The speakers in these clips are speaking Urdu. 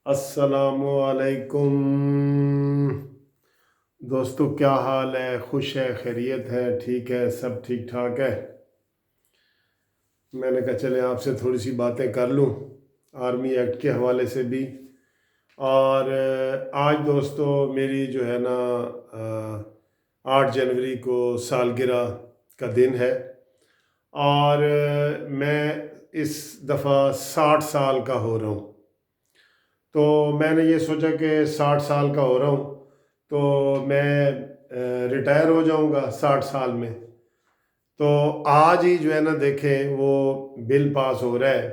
السلام علیکم دوستو، کیا حال ہے؟ خوش ہے، خیریت ہے، ٹھیک ہے، سب ٹھیک ٹھاک ہے۔ میں نے کہا چلے آپ سے تھوڑی سی باتیں کر لوں آرمی ایکٹ کے حوالے سے بھی۔ اور آج دوستو میری جو ہے نا 8 جنوری کو سالگرہ کا دن ہے، اور میں اس دفعہ 60 سال کا ہو رہا ہوں۔ تو میں نے یہ سوچا کہ 60 سال کا ہو رہا ہوں تو میں ریٹائر ہو جاؤں گا 60 سال میں۔ تو آج ہی جو ہے نا دیکھیں وہ بل پاس ہو رہا ہے،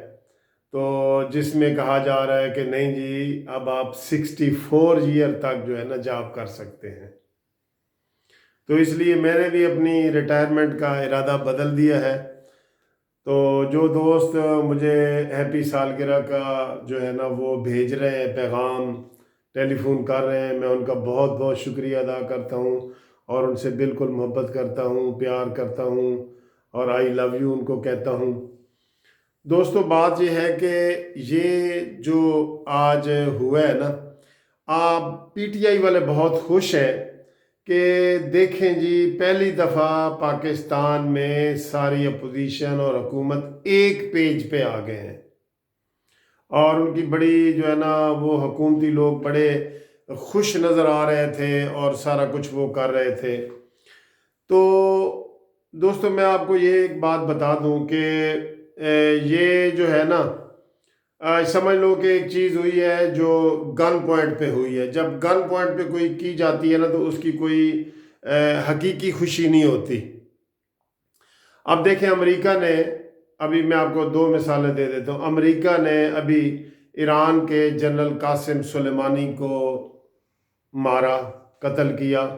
تو جس میں کہا جا رہا ہے کہ نہیں جی اب آپ 64 ایئر تک جو ہے نا جاب کر سکتے ہیں۔ تو اس لیے میں نے بھی اپنی ریٹائرمنٹ کا ارادہ بدل دیا ہے۔ تو جو دوست مجھے ہیپی سالگرہ کا جو ہے نا وہ بھیج رہے ہیں پیغام، ٹیلی فون کر رہے ہیں، میں ان کا بہت بہت شکریہ ادا کرتا ہوں اور ان سے بالکل محبت کرتا ہوں، پیار کرتا ہوں اور آئی لو یو ان کو کہتا ہوں۔ دوستو بات یہ ہے کہ یہ جو آج ہوا ہے نا، آپ پی ٹی آئی والے بہت خوش ہیں کہ دیکھیں جی پہلی دفعہ پاکستان میں ساری اپوزیشن اور حکومت ایک پیج پہ آ گئے ہیں، اور ان کی بڑی جو ہے نا وہ حکومتی لوگ بڑے خوش نظر آ رہے تھے اور سارا کچھ وہ کر رہے تھے۔ تو دوستو میں آپ کو یہ ایک بات بتا دوں کہ یہ جو ہے نا سمجھ لو کہ ایک چیز ہوئی ہے جو گن پوائنٹ پہ ہوئی ہے۔ جب گن پوائنٹ پہ کوئی کی جاتی ہے نا تو اس کی کوئی حقیقی خوشی نہیں ہوتی۔ اب دیکھیں امریکہ نے، ابھی میں آپ کو 2 مثالیں دے دیتا ہوں۔ امریکہ نے ابھی ایران کے جنرل قاسم سلیمانی کو مارا، قتل کیا،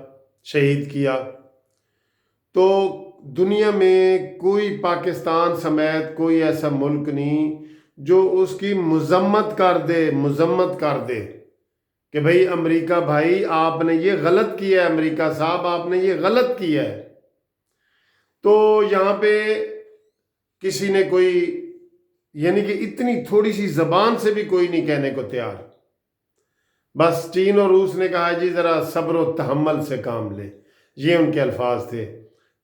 شہید کیا۔ تو دنیا میں کوئی پاکستان سمیت کوئی ایسا ملک نہیں جو اس کی مذمت کر دے کہ بھئی امریکہ بھائی آپ نے یہ غلط کیا ہے، امریکہ صاحب آپ نے یہ غلط کیا ہے۔ تو یہاں پہ کسی نے کوئی، یعنی کہ اتنی تھوڑی سی زبان سے بھی کوئی نہیں کہنے کو تیار۔ بس چین اور روس نے کہا جی ذرا صبر و تحمل سے کام لے، یہ ان کے الفاظ تھے۔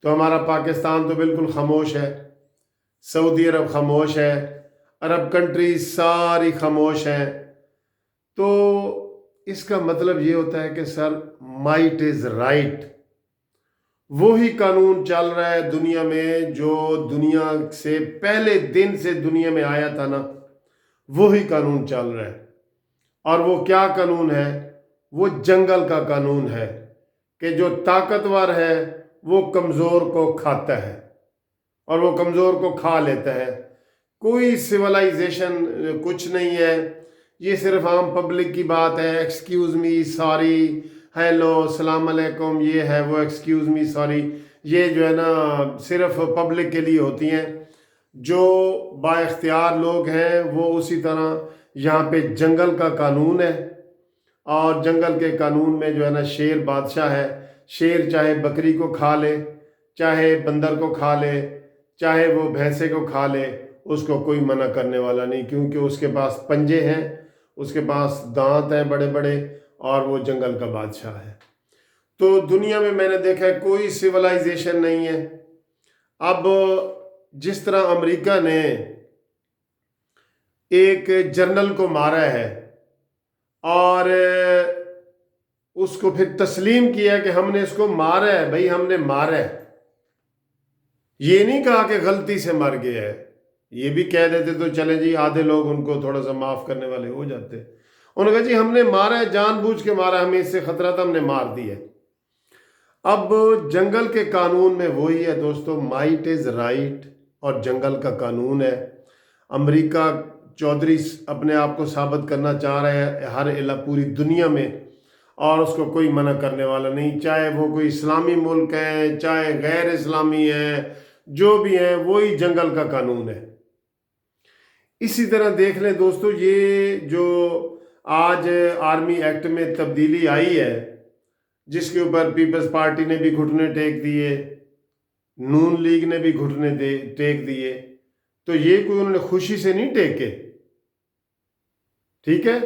تو ہمارا پاکستان تو بالکل خاموش ہے، سعودی عرب خاموش ہے، عرب کنٹریز ساری خاموش ہیں۔ تو اس کا مطلب یہ ہوتا ہے کہ سر مائٹ از رائٹ، وہی قانون چل رہا ہے دنیا میں جو دنیا سے پہلے دن سے دنیا میں آیا تھا نا، وہی قانون چل رہا ہے۔ اور وہ کیا قانون ہے؟ وہ جنگل کا قانون ہے کہ جو طاقتور ہے وہ کمزور کو کھاتا ہے اور وہ کمزور کو کھا لیتا ہے۔ کوئی سیولائزیشن کچھ نہیں ہے، یہ صرف عام پبلک کی بات ہے۔ ایکسکیوز می سوری، ہیلو السلام علیکم، یہ ہے وہ ایکسکیوز می سوری، یہ جو ہے نا صرف پبلک کے لیے ہوتی ہیں۔ جو با اختیار لوگ ہیں وہ اسی طرح، یہاں پہ جنگل کا قانون ہے، اور جنگل کے قانون میں جو ہے نا شیر بادشاہ ہے۔ شیر چاہے بکری کو کھا لے، چاہے بندر کو کھا لے، چاہے وہ بھینسے کو کھا لے، اس کو کوئی منع کرنے والا نہیں، کیونکہ اس کے پاس پنجے ہیں، اس کے پاس دانت ہیں بڑے بڑے، اور وہ جنگل کا بادشاہ ہے۔ تو دنیا میں نے دیکھا ہے کوئی سیولائزیشن نہیں ہے۔ اب جس طرح امریکہ نے ایک جنرل کو مارا ہے اور اس کو پھر تسلیم کیا کہ ہم نے اس کو مارا ہے، بھئی ہم نے مارا ہے، یہ نہیں کہا کہ غلطی سے مر گیا ہے۔ یہ بھی کہہ دیتے تو چلے جی آدھے لوگ ان کو تھوڑا سا معاف کرنے والے ہو جاتے۔ انہوں نے کہا جی ہم نے مارا ہے، جان بوجھ کے مارا، ہمیں اس سے خطرہ تھا، ہم نے مار دیا۔ اب جنگل کے قانون میں وہی ہے دوستو، مائٹ از رائٹ، اور جنگل کا قانون ہے۔ امریکہ چودھری اپنے آپ کو ثابت کرنا چاہ رہے ہیں ہر پوری دنیا میں، اور اس کو کوئی منع کرنے والا نہیں، چاہے وہ کوئی اسلامی ملک ہے چاہے غیر اسلامی ہے، جو بھی ہیں وہی جنگل کا قانون ہے۔ اسی طرح دیکھ لیں دوستو، یہ جو آج آرمی ایکٹ میں تبدیلی آئی ہے، جس کے اوپر پیپلز پارٹی نے بھی گھٹنے ٹیک دیے، نون لیگ نے بھی گھٹنے ٹیک دیے، تو یہ کوئی انہوں نے خوشی سے نہیں ٹیکے، ٹھیک ہے؟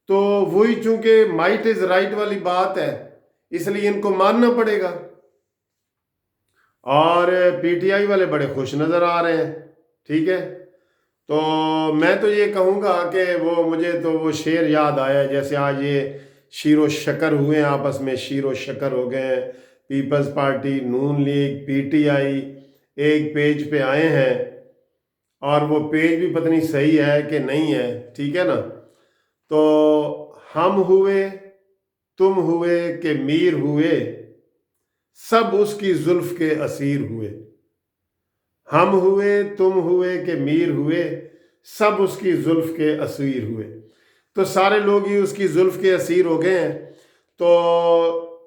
تو وہی چونکہ مائٹ از رائٹ والی بات ہے، اس لیے ان کو ماننا پڑے گا۔ اور پی ٹی آئی والے بڑے خوش نظر آ رہے ہیں، ٹھیک ہے۔ تو میں تو یہ کہوں گا کہ مجھے تو وہ شعر یاد آیا، جیسے آج یہ شیر و شکر ہوئے ہیں، آپس میں شیر و شکر ہو گئے ہیں، peoples party, Noon league, P T I ایک پیج پہ آئے ہیں، اور وہ پیج بھی پتہ نہیں صحیح ہے کہ نہیں ہے، ٹھیک ہے نا۔ تو ہم ہوئے، تم ہوئے کہ میر ہوئے، سب اس کی زلف کے اسیر ہوئے۔ ہم ہوئے، تم ہوئے کہ میر ہوئے، سب اس کی زلف کے اسیر ہوئے۔ تو سارے لوگ ہی اس کی زلف کے اسیر ہو گئے ہیں۔ تو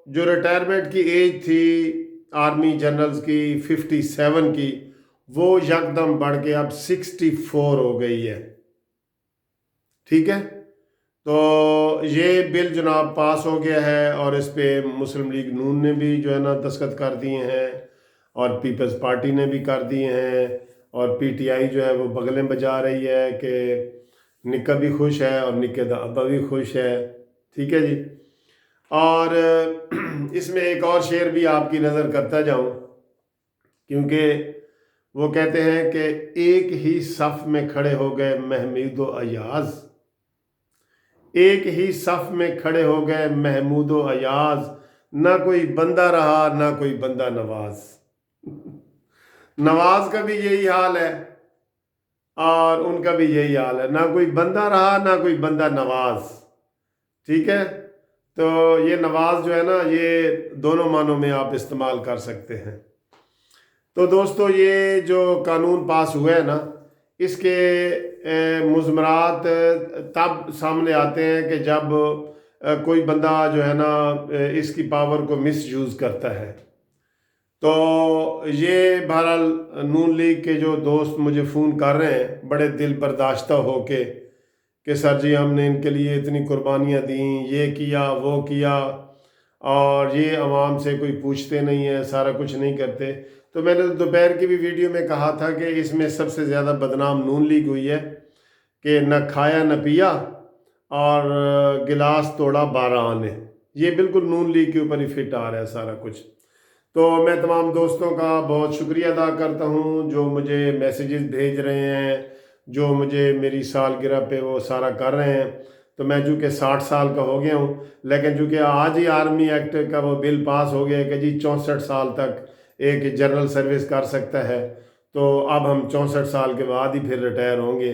جو ریٹائرمنٹ کی ایج تھی آرمی جنرلز کی 57 کی، وہ یکدم بڑھ کے اب 64 ہو گئی ہے، ٹھیک ہے۔ تو یہ بل جناب پاس ہو گیا ہے، اور اس پہ مسلم لیگ نون نے بھی جو ہے نا دستخط کر دیے ہیں، اور پیپلز پارٹی نے بھی کر دیے ہیں، اور پی ٹی آئی جو ہے وہ بغلیں بجا رہی ہے کہ نکا بھی خوش ہے اور نکے دا ابا بھی خوش ہے، ٹھیک ہے جی۔ اور اس میں ایک اور شعر بھی آپ کی نظر کرتا جاؤں، کیونکہ وہ کہتے ہیں کہ ایک ہی صف میں کھڑے ہو گئے محمود و ایاز، ایک ہی صف میں کھڑے ہو گئے محمود و ایاز، نہ کوئی بندہ رہا نہ کوئی بندہ نواز۔ نواز کا بھی یہی حال ہے اور ان کا بھی یہی حال ہے، نہ کوئی بندہ رہا نہ کوئی بندہ نواز، ٹھیک ہے۔ تو یہ نواز جو ہے نا، یہ دونوں معنوں میں آپ استعمال کر سکتے ہیں۔ تو دوستو، یہ جو قانون پاس ہوا ہے نا، اس کے مضمرات تب سامنے آتے ہیں کہ جب کوئی بندہ جو ہے نا اس کی پاور کو مس یوز کرتا ہے۔ تو یہ بہرحال نون لیگ کے جو دوست مجھے فون کر رہے ہیں بڑے دل برداشتہ ہو کے کہ سر جی ہم نے ان کے لیے اتنی قربانیاں دیں، یہ کیا وہ کیا، اور یہ عوام سے کوئی پوچھتے نہیں ہیں، سارا کچھ نہیں کرتے۔ تو میں نے دوپہر کی بھی ویڈیو میں کہا تھا کہ اس میں سب سے زیادہ بدنام نون لیگ ہوئی ہے کہ نہ کھایا نہ پیا اور گلاس توڑا 12 نے۔ یہ بالکل نون لیگ کے اوپر ہی فٹ آ رہا ہے سارا کچھ۔ تو میں تمام دوستوں کا بہت شکریہ ادا کرتا ہوں جو مجھے میسیجز بھیج رہے ہیں، جو مجھے میری سالگرہ پہ وہ سارا کر رہے ہیں۔ تو میں چونکہ 60 سال کا ہو گیا ہوں، لیکن چونکہ آج ہی آرمی ایکٹ کا وہ بل پاس ہو گیا کہ جی 64 سال تک ایک جنرل سروس کر سکتا ہے، تو اب ہم 64 سال کے بعد ہی پھر ریٹائر ہوں گے۔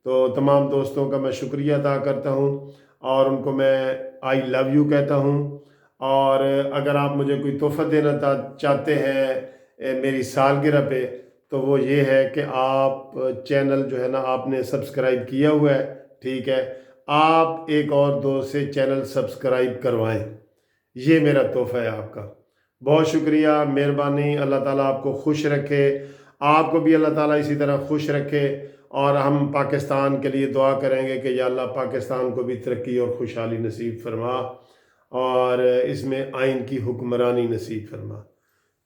تو تمام دوستوں کا میں شکریہ ادا کرتا ہوں، اور ان کو میں آئی لو یو کہتا ہوں۔ اور اگر آپ مجھے کوئی تحفہ دینا چاہتے ہیں میری سالگرہ پہ، تو وہ یہ ہے کہ آپ چینل جو ہے نا آپ نے سبسکرائب کیا ہوا ہے، ٹھیک ہے، آپ ایک اور دوست سے چینل سبسکرائب کروائیں، یہ میرا تحفہ ہے آپ کا۔ بہت شکریہ، مہربانی، اللہ تعالیٰ آپ کو خوش رکھے، آپ کو بھی اللہ تعالیٰ اسی طرح خوش رکھے، اور ہم پاکستان کے لیے دعا کریں گے کہ یا اللہ پاکستان کو بھی ترقی اور خوشحالی نصیب فرما، اور اس میں آئین کی حکمرانی نصیب فرما۔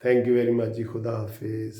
تھینک یو ویری مچ جی، خدا حافظ۔